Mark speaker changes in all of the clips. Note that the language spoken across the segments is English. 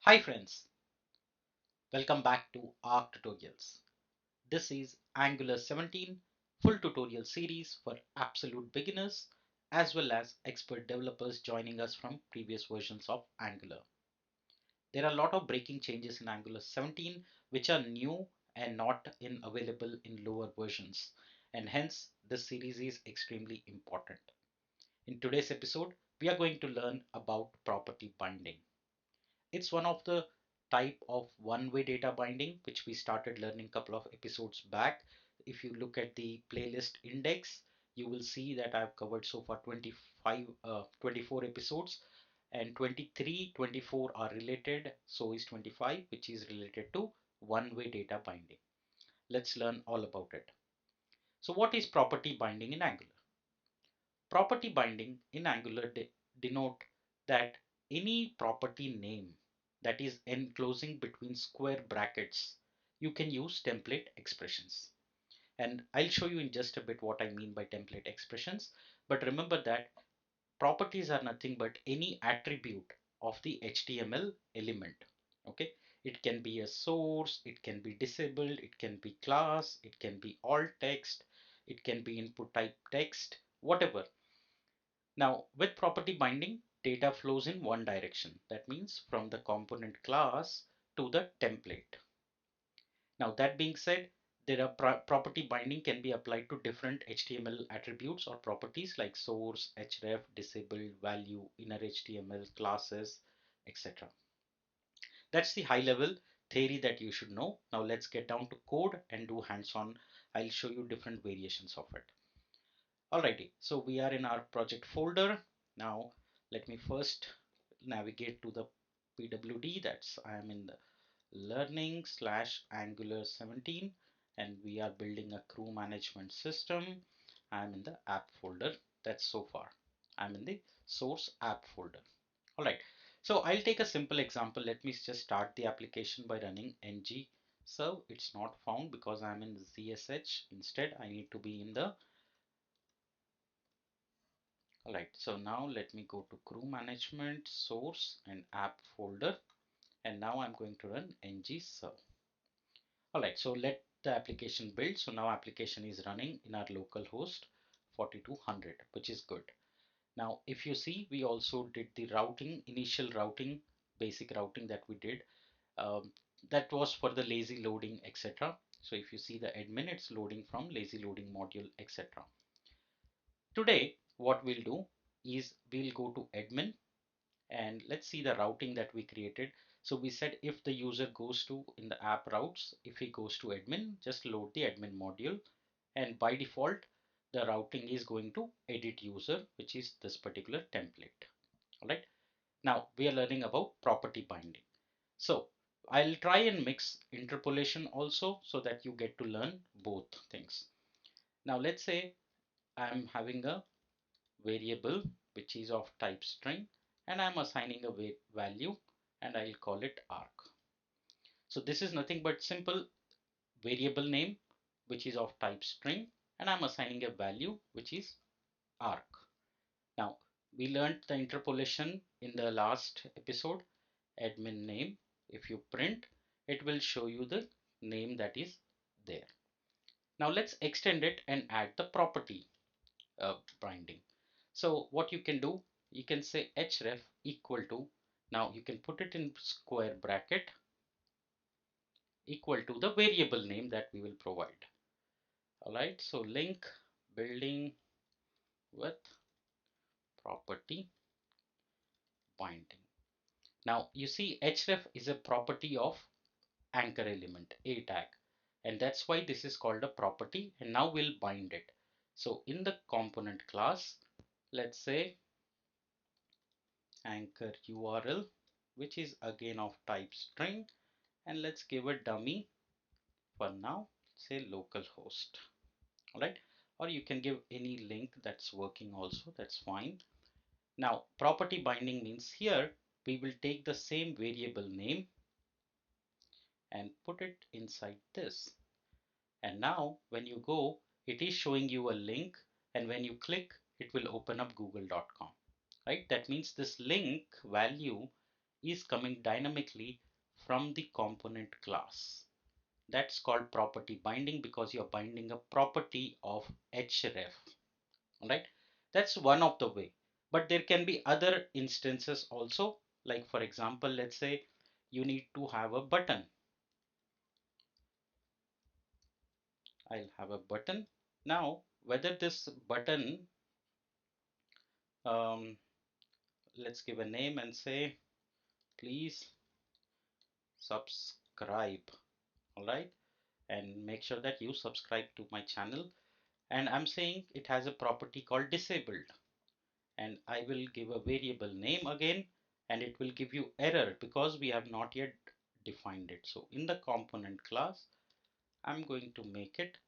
Speaker 1: Hi friends, welcome back to Arc Tutorials. This is Angular 17 full tutorial series for absolute beginners as well as expert developers joining us from previous versions of Angular. There are a lot of breaking changes in Angular 17 which are new and not available in lower versions, and hence this series is extremely important. In today's episode, we are going to learn about property binding. It's one of the type of one-way data binding which we started learning a couple of episodes back. If you look at the playlist index, you will see that I've covered so far 24 episodes, and 23, 24 are related. So is 25, which is related to one-way data binding. Let's learn all about it. So what is property binding in Angular? Property binding in Angular denote that any property name that is enclosing between square brackets, you can use template expressions. And I'll show you in just a bit what I mean by template expressions. But remember that properties are nothing but any attribute of the HTML element. Okay, it can be a source, it can be disabled, it can be class, it can be alt text, it can be input type text, whatever. Now, with property binding, data flows in one direction. That means from the component class to the template. Now, that being said, there are property binding can be applied to different HTML attributes or properties like source, href, disabled, value, inner HTML, classes, etc. That's the high level theory that you should know. Now let's get down to code and do hands-on. I'll show you different variations of it. Alrighty, so we are in our project folder. Now let me first navigate to the PWD. That's I am in the learning slash Angular 17, and we are building a crew management system. I'm in the app folder. That's so far. I'm in the source app folder. All right. So I'll take a simple example. Let me just start the application by running ng serve. It's not found because I'm in ZSH. Instead, I need to be in the. All right. So now let me go to crew management, source, and app folder. And now I'm going to run ng serve. All right, so let the application build. So now application is running in our local host 4200, which is good. Now, if you see, we also did the routing, initial routing, basic routing that we did. Um, that was for the lazy loading, etc. So if you see the admin, it's loading from lazy loading module, etc. Today, what we'll do is we'll go to admin and let's see the routing that we created. So we said if the user goes to in the app routes, if he goes to admin, just load the admin module, and by default the routing is going to edit user, which is this particular template. All right, now we are learning about property binding. So I'll try and mix interpolation also so that you get to learn both things. Now let's say I'm having a variable which is of type string, and I'm assigning a value, and I'll call it arc. So this is nothing but simple variable name which is of type string, and I'm assigning a value which is arc. Now we learned the interpolation in the last episode. Admin name, if you print, it will show you the name that is there. Now let's extend it and add the property binding. So what you can do, you can say href equal to, now you can put it in square bracket, equal to the variable name that we will provide. All right, so link building with property binding. Now you see href is a property of anchor element a tag, and that's why this is called a property, and now we'll bind it. So in the component class, let's say anchor URL, which is again of type string, and let's give a dummy for now, say localhost. All right, or you can give any link that's working also, that's fine. Now property binding means here we will take the same variable name and put it inside this, and now when you go, it is showing you a link, and when you click, it will open up google.com. Right, that means this link value is coming dynamically from the component class. That's called property binding because you're binding a property of href. Right? That's one of the way. But there can be other instances also. Like for example, let's say you need to have a button. I'll have a button. Now, whether this button, um, let's give a name and say, please subscribe. All right. And make sure that you subscribe to my channel. And I'm saying it has a property called disabled. And I will give a variable name again, and it will give you error because we have not yet defined it. So in the component class, I'm going to make it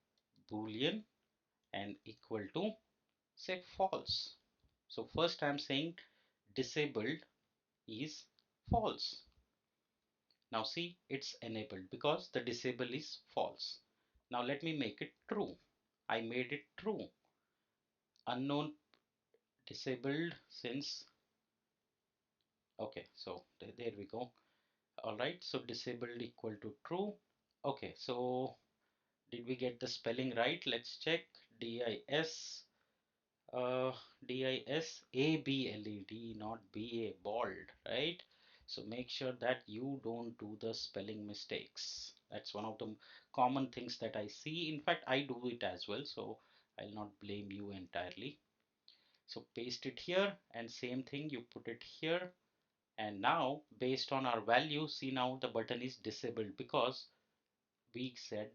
Speaker 1: boolean and equal to say false. So first I'm saying disabled is false. Now see, it's enabled because the disable is false. Now let me make it true. I made it true. Unknown disabled since, okay, so there we go. All right, so disabled equal to true. Okay, so did we get the spelling right? Let's check. DIS, uh, DISABLED, not BA, bald, right? So make sure that you don't do the spelling mistakes. That's one of the common things that I see. In fact, I do it as well, so I'll not blame you entirely. So paste it here, and same thing, you put it here. And now based on our value, see now the button is disabled because we said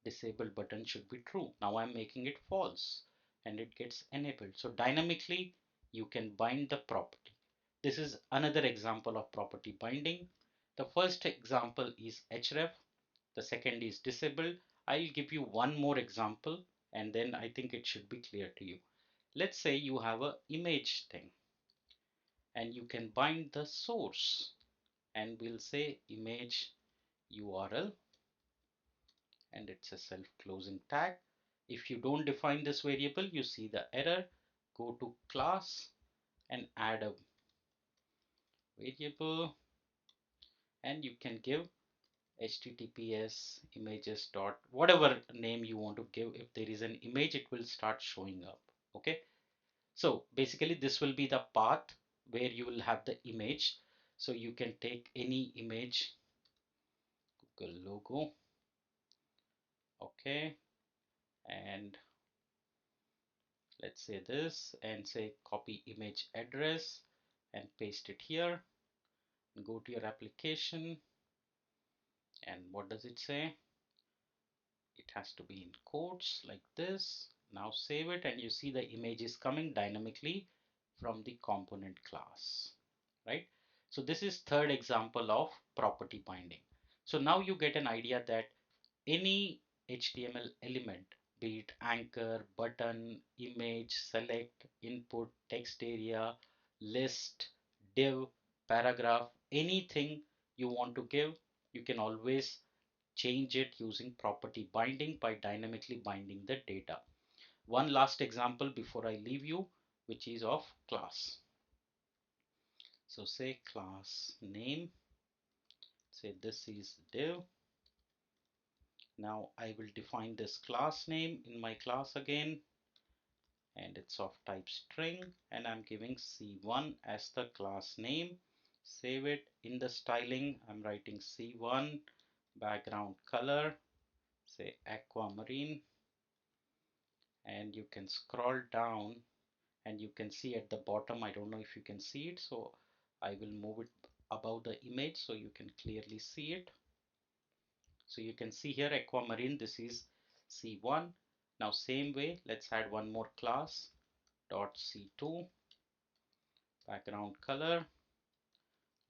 Speaker 1: disable button should be true. Now I'm making it false and it gets enabled. So dynamically you can bind the property. This is another example of property binding. The first example is href. The second is disabled. I'll give you one more example and then I think it should be clear to you. Let's say you have a image thing and you can bind the source, and we'll say image URL, and it's a self-closing tag. If you don't define this variable, you see the error. Go to class and add a variable, and you can give https images dot whatever name you want to give. If there is an image, it will start showing up. Okay, so basically this will be the path where you will have the image. So you can take any image, Google logo, okay, and let's say this, and say copy image address and paste it here. Go to your application, and what does it say? It has to be in quotes like this. Now save it, and you see the image is coming dynamically from the component class, right? So this is third example of property binding. So now you get an idea that any HTML element, be it anchor, button, image, select, input, text area, list, div, paragraph, anything you want to give, you can always change it using property binding by dynamically binding the data. One last example before I leave you, which is of class. So say class name, say this is div. Now I will define this class name in my class again, and it's of type string, and I'm giving C1 as the class name. Save it. In the styling, I'm writing C1 background color, say aquamarine, and you can scroll down and you can see at the bottom, I don't know if you can see it, so I will move it above the image so you can clearly see it. So you can see here aquamarine, this is C1. Now same way, let's add one more class, dot C2 background color,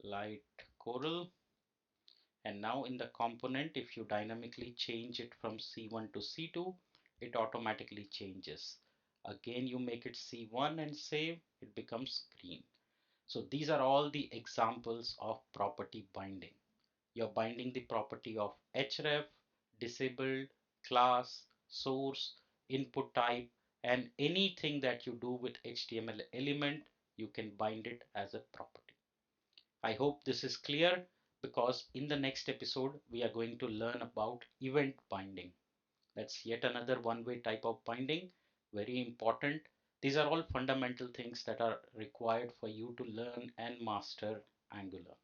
Speaker 1: light coral. And now in the component, if you dynamically change it from C1 to C2, it automatically changes. Again, you make it C1 and save, it becomes green. So these are all the examples of property binding. You're binding the property of href, disabled, class, source, input type, and anything that you do with HTML element, you can bind it as a property. I hope this is clear because in the next episode, we are going to learn about event binding. That's yet another one-way type of binding, very important. These are all fundamental things that are required for you to learn and master Angular.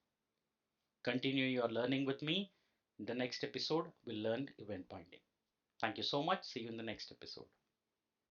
Speaker 1: Continue your learning with me. In the next episode, we'll learn event binding. Thank you so much. See you in the next episode.